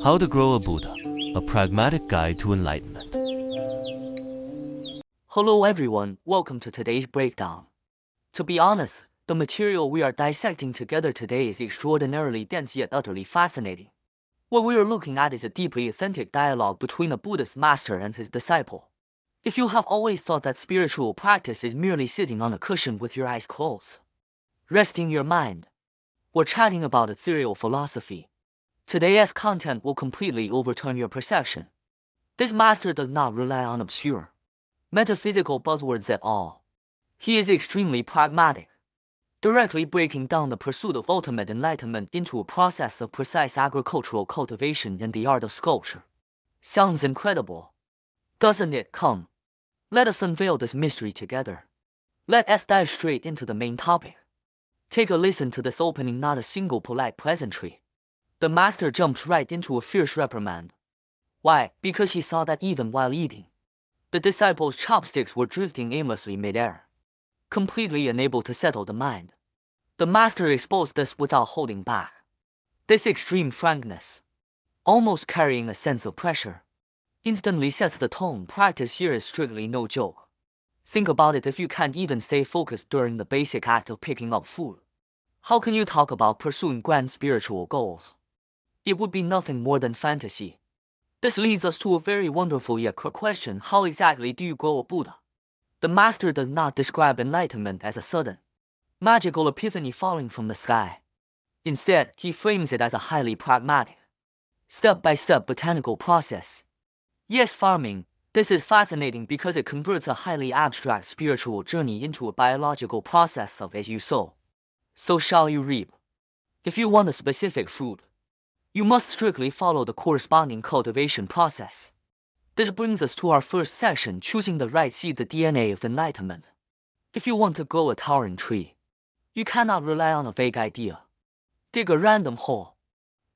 How to Grow a Buddha, a Pragmatic Guide to Enlightenment. Hello everyone, welcome to today's breakdown. To be honest, the material we are dissecting together today is extraordinarily dense yet utterly fascinating. What we are looking at is a deeply authentic dialogue between a Buddhist master and his disciple. If you have always thought that spiritual practice is merely sitting on a cushion with your eyes closed, resting your mind, or chatting about ethereal philosophy, today's content will completely overturn your perception. This master does not rely on obscure, metaphysical buzzwords at all. He is extremely pragmatic, directly breaking down the pursuit of ultimate enlightenment into a process of precise agricultural cultivation and the art of sculpture. Sounds incredible, doesn't it? Come, let us unveil this mystery together. Let us dive straight into the main topic. Take a listen to this opening, not a single polite pleasantry. The master jumps right into a fierce reprimand. Why? Because he saw that even while eating, the disciples' chopsticks were drifting aimlessly midair, completely unable to settle the mind. The master exposed this without holding back. This extreme frankness, almost carrying a sense of pressure, instantly sets the tone. Practice here is strictly no joke. Think about it. If you can't even stay focused during the basic act of picking up food, how can you talk about pursuing grand spiritual goals? It would be nothing more than fantasy. This leads us to a very wonderful yet quick question. How exactly do you grow a Buddha? The master does not describe enlightenment as a sudden, magical epiphany falling from the sky. Instead, he frames it as a highly pragmatic, step-by-step botanical process. Yes, farming. This is fascinating because it converts a highly abstract spiritual journey into a biological process of as you sow, so shall you reap. If you want a specific fruit, you must strictly follow the corresponding cultivation process. This brings us to our first section, choosing the right seed, the DNA of enlightenment. If you want to grow a towering tree, you cannot rely on a vague idea. Dig a random hole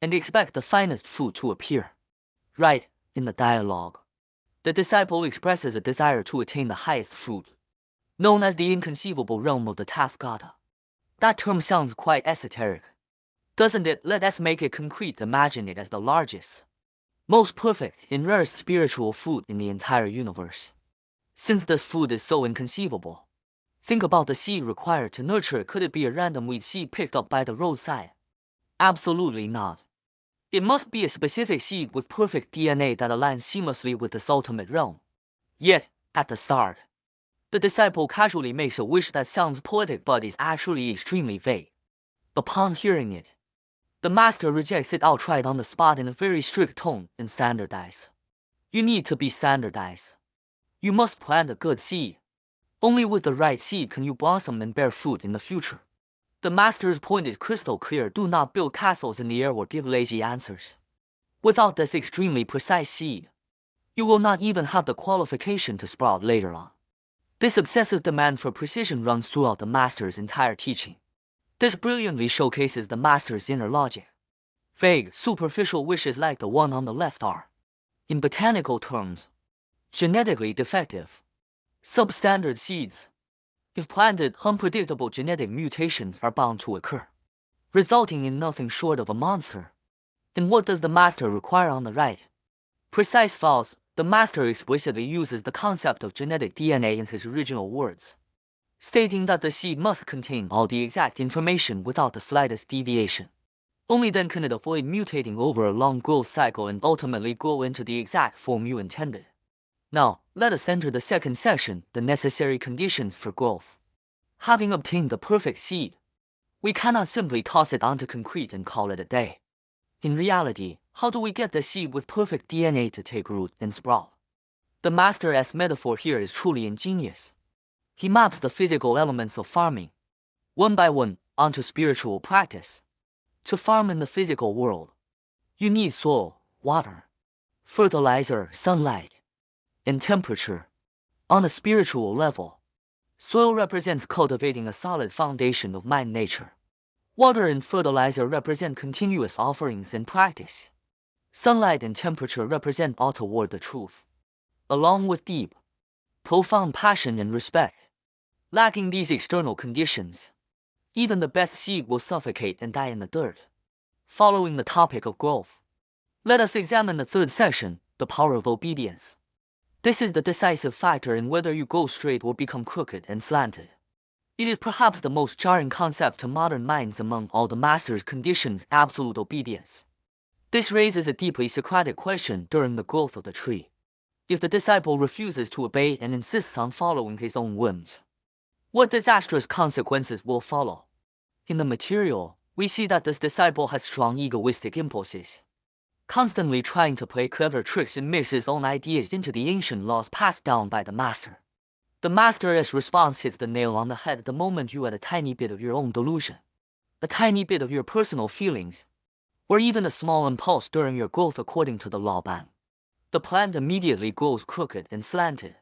and expect the finest fruit to appear. Right, in the dialogue, the disciple expresses a desire to attain the highest fruit, known as the inconceivable realm of the Tathagata. That term sounds quite esoteric, doesn't it? Let us make it concrete. Imagine it as the largest, most perfect and rarest spiritual fruit in the entire universe. Since this fruit is so inconceivable, think about the seed required to nurture it. Could it be a random weed seed picked up by the roadside? Absolutely not. It must be a specific seed with perfect DNA that aligns seamlessly with this ultimate realm. Yet, at the start, the disciple casually makes a wish that sounds poetic but is actually extremely vague. Upon hearing it, the master rejects it outright on the spot in a very strict tone and standardized. You need to be standardized. You must plant a good seed. Only with the right seed can you blossom and bear fruit in the future. The master's point is crystal clear. Do not build castles in the air or give lazy answers. Without this extremely precise seed, you will not even have the qualification to sprout later on. This obsessive demand for precision runs throughout the master's entire teaching. This brilliantly showcases the master's inner logic. Vague, superficial wishes like the one on the left are, in botanical terms, genetically defective, substandard seeds. If planted, unpredictable genetic mutations are bound to occur, resulting in nothing short of a monster. And what does the master require on the right? Precise vows. The master explicitly uses the concept of genetic DNA in his original words, stating that the seed must contain all the exact information without the slightest deviation. Only then can it avoid mutating over a long growth cycle and ultimately grow into the exact form you intended. Now, let us enter the second section, the necessary conditions for growth. Having obtained the perfect seed, we cannot simply toss it onto concrete and call it a day. In reality, how do we get the seed with perfect DNA to take root and sprout? The master's metaphor here is truly ingenious. He maps the physical elements of farming, one by one, onto spiritual practice. To farm in the physical world, you need soil, water, fertilizer, sunlight, and temperature. On a spiritual level, soil represents cultivating a solid foundation of mind nature. Water and fertilizer represent continuous offerings and practice. Sunlight and temperature represent all toward the truth, along with deep, profound passion and respect. Lacking these external conditions, even the best seed will suffocate and die in the dirt. Following the topic of growth, let us examine the third section, the power of obedience. This is the decisive factor in whether you go straight or become crooked and slanted. It is perhaps the most jarring concept to modern minds among all the masters' conditions, absolute obedience. This raises a deeply Socratic question during the growth of the tree. If the disciple refuses to obey and insists on following his own whims, what disastrous consequences will follow? In the material, we see that this disciple has strong egoistic impulses, constantly trying to play clever tricks and mix his own ideas into the ancient laws passed down by the master. The master's response hits the nail on the head the moment you add a tiny bit of your own delusion, a tiny bit of your personal feelings, or even a small impulse during your growth according to the law ban. The plant immediately grows crooked and slanted.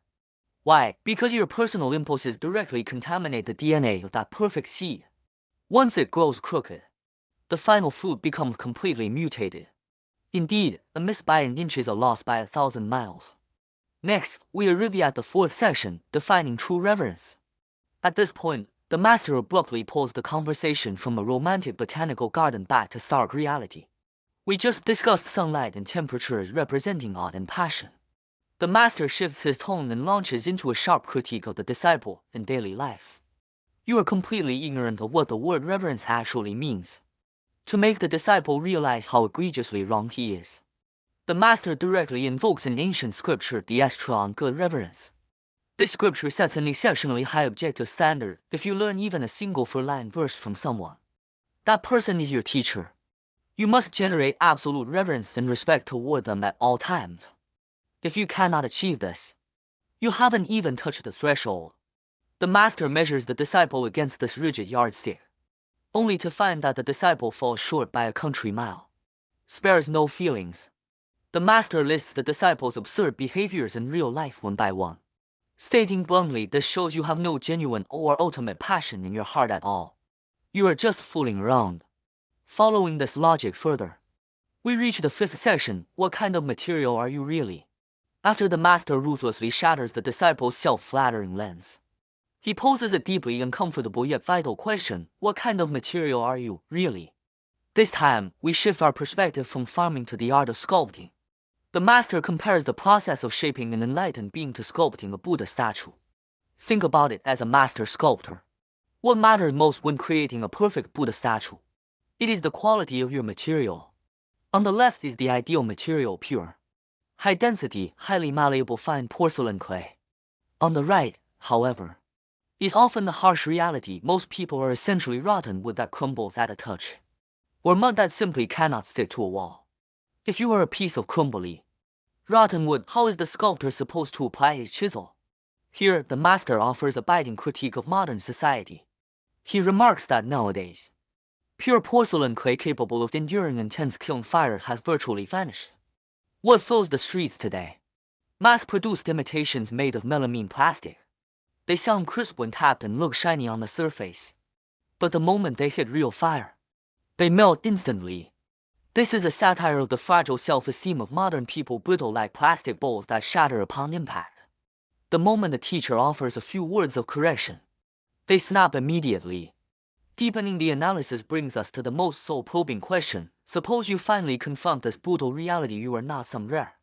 Why? Because your personal impulses directly contaminate the DNA of that perfect seed. Once it grows crooked, the final fruit becomes completely mutated. Indeed, a miss by an inch is a loss by 1,000 miles. Next, we arrive at the fourth section, defining true reverence. At this point, the master abruptly pulls the conversation from a romantic botanical garden back to stark reality. We just discussed sunlight and temperature as representing art and passion. The master shifts his tone and launches into a sharp critique of the disciple and daily life. You are completely ignorant of what the word reverence actually means. To make the disciple realize how egregiously wrong he is, the master directly invokes an ancient scripture, the extra on good reverence. This scripture sets an exceptionally high objective standard. If you learn even a single four-line verse from someone, that person is your teacher. You must generate absolute reverence and respect toward them at all times. If you cannot achieve this, you haven't even touched the threshold. The master measures the disciple against this rigid yardstick, only to find that the disciple falls short by a country mile. Spares no feelings. The master lists the disciple's absurd behaviors in real life one by one, stating bluntly, this shows you have no genuine or ultimate passion in your heart at all. You are just fooling around. Following this logic further, we reach the fifth section, what kind of material are you really? After the master ruthlessly shatters the disciple's self-flattering lens, he poses a deeply uncomfortable yet vital question, what kind of material are you, really? This time, we shift our perspective from farming to the art of sculpting. The master compares the process of shaping an enlightened being to sculpting a Buddha statue. Think about it as a master sculptor. What matters most when creating a perfect Buddha statue? It is the quality of your material. On the left is the ideal material, pure, high-density, highly malleable fine porcelain clay. On the right, however, is often the harsh reality. Most people are essentially rotten wood that crumbles at a touch, or mud that simply cannot stick to a wall. If you are a piece of crumbly, rotten wood, how is the sculptor supposed to apply his chisel? Here, the master offers a biting critique of modern society. He remarks that nowadays, pure porcelain clay capable of enduring intense kiln fire has virtually vanished. What fills the streets today? Mass-produced imitations made of melamine plastic. They sound crisp when tapped and look shiny on the surface, but the moment they hit real fire, they melt instantly. This is a satire of the fragile self-esteem of modern people, brittle like plastic bowls that shatter upon impact. The moment a teacher offers a few words of correction, they snap immediately. Deepening the analysis brings us to the most soul-probing question. Suppose you finally confront this brutal reality: you are not some rare,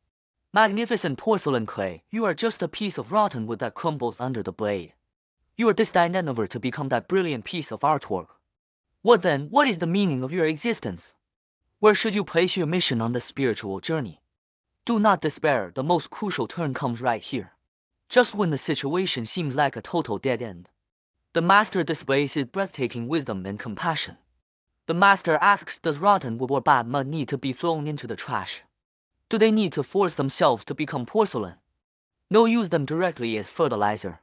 magnificent porcelain clay. You are just a piece of rotten wood that crumbles under the blade. You are destined never to become that brilliant piece of artwork. What then? What is the meaning of your existence? Where should you place your mission on the spiritual journey? Do not despair, the most crucial turn comes right here. Just when the situation seems like a total dead end, the master displays his breathtaking wisdom and compassion. The master asks, does rotten wood or bad mud need to be thrown into the trash? Do they need to force themselves to become porcelain? No, use them directly as fertilizer.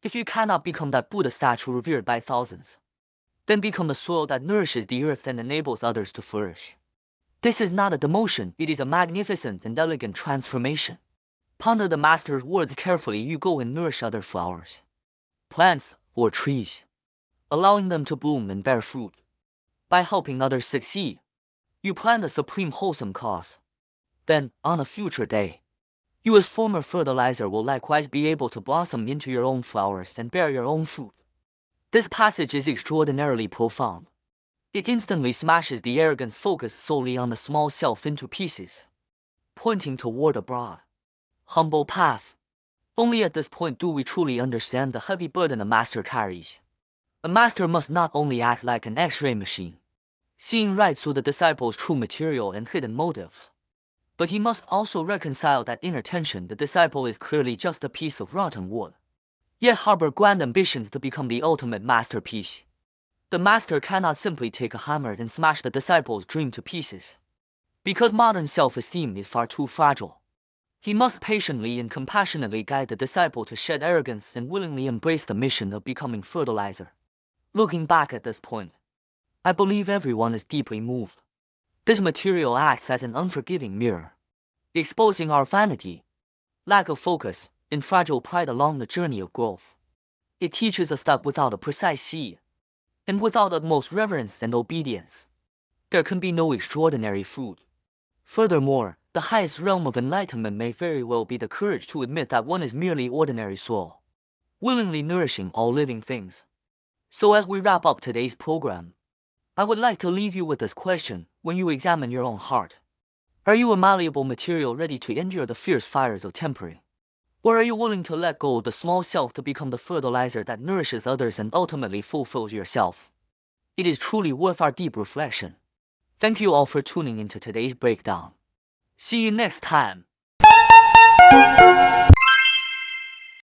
If you cannot become that Buddha statue revered by thousands, then become the soil that nourishes the earth and enables others to flourish. This is not a demotion, it is a magnificent and elegant transformation. Ponder the master's words carefully. You go and nourish other flowers, plants, or trees, allowing them to bloom and bear fruit. By helping others succeed, you plant a supreme wholesome cause. Then, on a future day, you as former fertilizer will likewise be able to blossom into your own flowers and bear your own fruit. This passage is extraordinarily profound. It instantly smashes the arrogance focused solely on the small self into pieces, pointing toward a broad, humble path. Only at this point do we truly understand the heavy burden a master carries. A master must not only act like an X-ray machine, seeing right through the disciple's true material and hidden motives, but he must also reconcile that inner tension. The disciple is clearly just a piece of rotten wood, yet harbor grand ambitions to become the ultimate masterpiece. The master cannot simply take a hammer and smash the disciple's dream to pieces, because modern self-esteem is far too fragile. He must patiently and compassionately guide the disciple to shed arrogance and willingly embrace the mission of becoming fertilizer. Looking back at this point, I believe everyone is deeply moved. This material acts as an unforgiving mirror, exposing our vanity, lack of focus, and fragile pride along the journey of growth. It teaches us that without a precise seed, and without utmost reverence and obedience, there can be no extraordinary fruit. Furthermore, the highest realm of enlightenment may very well be the courage to admit that one is merely ordinary soul, willingly nourishing all living things. So as we wrap up today's program, I would like to leave you with this question: when you examine your own heart, are you a malleable material ready to endure the fierce fires of tempering? Or are you willing to let go of the small self to become the fertilizer that nourishes others and ultimately fulfills yourself? It is truly worth our deep reflection. Thank you all for tuning into today's breakdown. See you next time.